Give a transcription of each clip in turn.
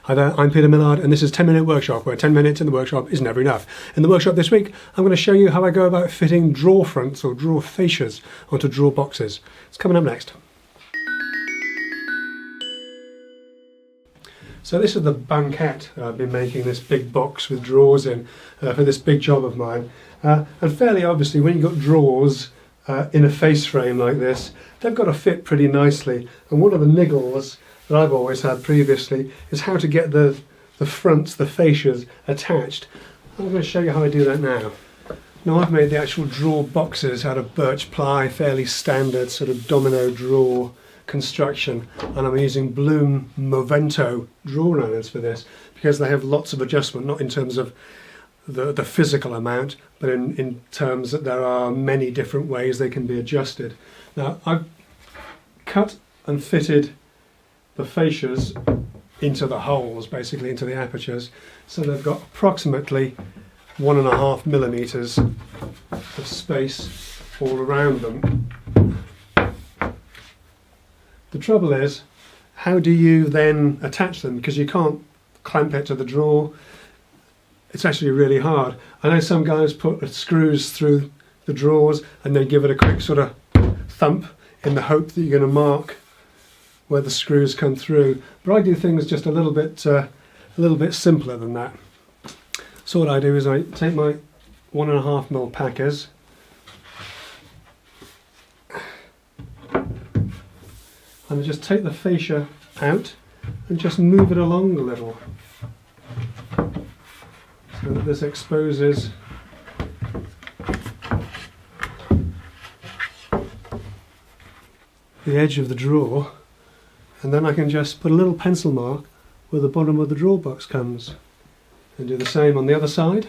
Hi there, I'm Peter Millard and this is 10 Minute Workshop, where 10 minutes in the workshop is never enough. In the workshop this week, I'm going to show you how I go about fitting drawer fronts or drawer fascias onto drawer boxes. It's coming up next. So this is the banquette. I've been making this big box with drawers in for this big job of mine. And fairly obviously, when you've got drawers in a face frame like this, they've got to fit pretty nicely. And one of the niggles that I've always had previously is how to get the fronts, the fascias, attached. I'm going to show you how I do that now. Now I've made the actual drawer boxes out of birch ply, fairly standard sort of domino drawer construction, and I'm using Bloom Movento drawer runners for this because they have lots of adjustment, not in terms of the physical amount, but in terms that there are many different ways they can be adjusted. Now I've cut and fitted the fascias into the holes, basically into the apertures, so they've got approximately 1.5 millimeters of space all around them. The trouble is, how do you then attach them? Because you can't clamp it to the drawer. It's actually really hard. I know some guys put screws through the drawers and then give it a quick sort of thump in the hope that you're going to mark where the screws come through. But I do things just a little bit simpler than that. So what I do is I take my 1.5 mil packers, and I just take the fascia out and just move it along a little, so that this exposes the edge of the drawer, and then I can just put a little pencil mark where the bottom of the drawer box comes, and do the same on the other side.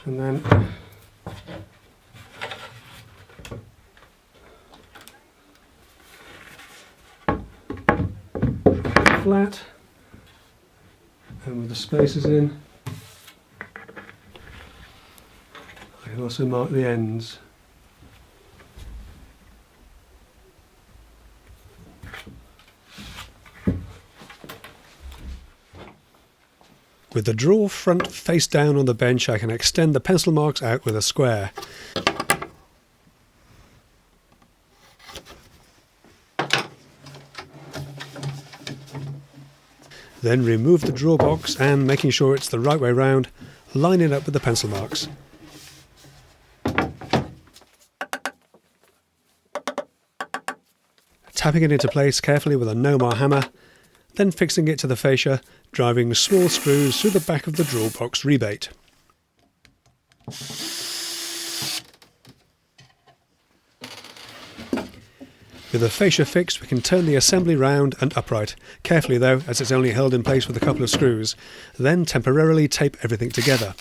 And then flat, and with the spaces in, I can also mark the ends. With the drawer front face down on the bench, I can extend the pencil marks out with a square. Then remove the drawer box and, making sure it's the right way round, line it up with the pencil marks. Tapping it into place carefully with a no-mar hammer, then fixing it to the fascia, driving small screws through the back of the drawer box rebate. With the fascia fixed, we can turn the assembly round and upright, carefully though, as it's only held in place with a couple of screws, then temporarily tape everything together.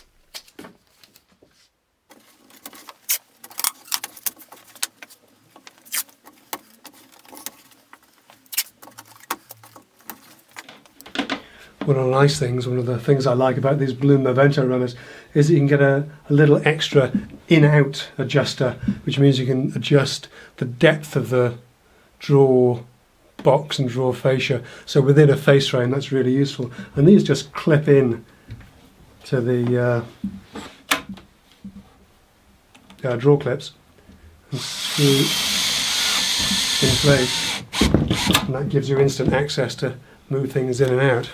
One of the nice things, one of the things I like about these Bloom Movento runners is that you can get a little extra in-out adjuster, which means you can adjust the depth of the drawer box and drawer fascia. So within a face frame, that's really useful. And these just clip in to the drawer clips and screw in place. And that gives you instant access to move things in and out.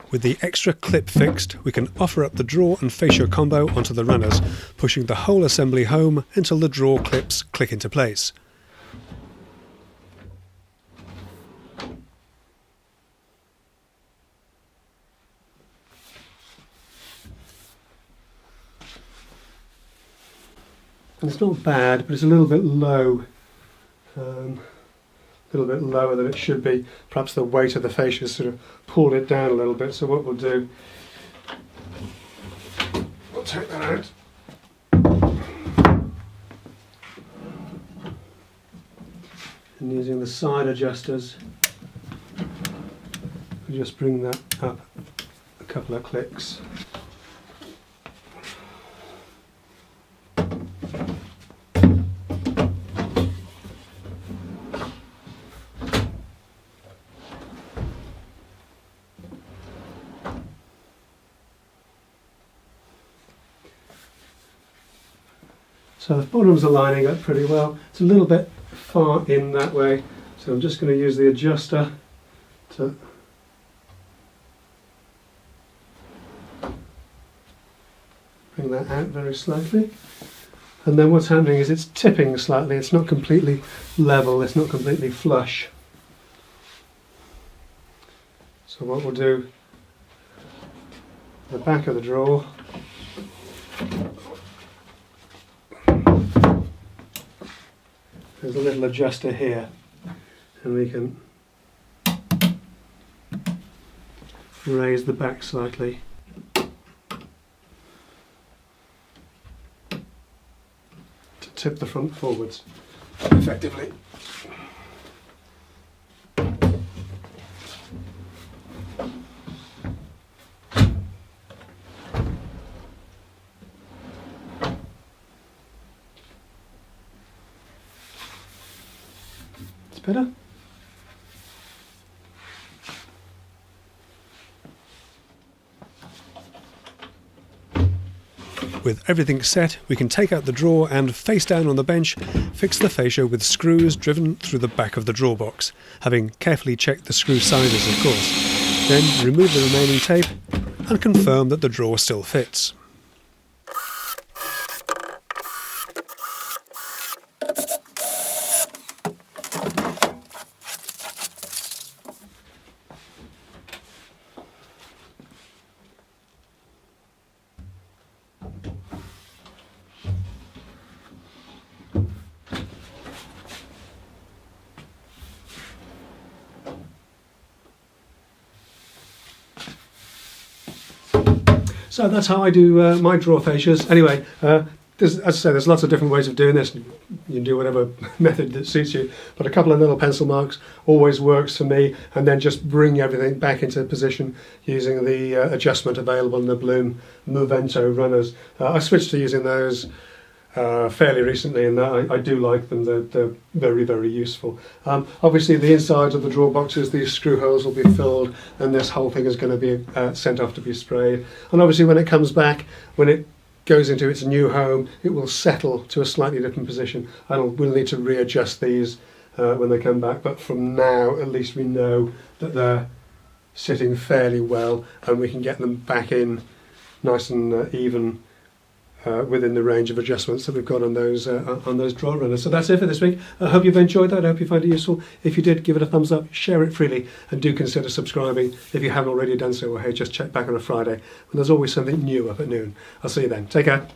With the extra clip fixed, we can offer up the drawer and fascia combo onto the runners, pushing the whole assembly home until the drawer clips click into place. And it's not bad, but it's a little bit low. A little bit lower than it should be. Perhaps the weight of the fascia sort of pulled it down a little bit. So what we'll do, we'll take that out. And using the side adjusters, we'll just bring that up couple of clicks. So the bottoms are lining up pretty well. It's a little bit far in that way, so I'm just going to use the adjuster to bring that out very slightly. And then what's happening is it's tipping slightly. It's not completely level, it's not completely flush. So what we'll do, the back of the drawer, there's a little adjuster here, and we can raise the back slightly to tip the front forwards effectively. Better. With everything set, we can take out the drawer and, face down on the bench, fix the fascia with screws driven through the back of the drawer box, having carefully checked the screw sizes, of course. Then remove the remaining tape and confirm that the drawer still fits. So that's how I do my drawer fascias. Anyway, as I say, there's lots of different ways of doing this. You can do whatever method that suits you, but a couple of little pencil marks always works for me, and then just bring everything back into position using the adjustment available in the Bloom Movento runners. I switched to using those fairly recently, and I do like them. They're very, very useful. Obviously the insides of the drawer boxes, these screw holes will be filled, and this whole thing is going to be sent off to be sprayed. And obviously when it comes back, when it goes into its new home, it will settle to a slightly different position, and we'll need to readjust these when they come back. But from now, at least we know that they're sitting fairly well, and we can get them back in nice and even within the range of adjustments that we've got on those drawer runners. So that's it for this week. I hope you've enjoyed that. I hope you find it useful. If you did, give it a thumbs up, share it freely, and do consider subscribing if you haven't already done so. Or hey, just check back on a Friday when there's always something new up at noon. I'll see you then. Take care.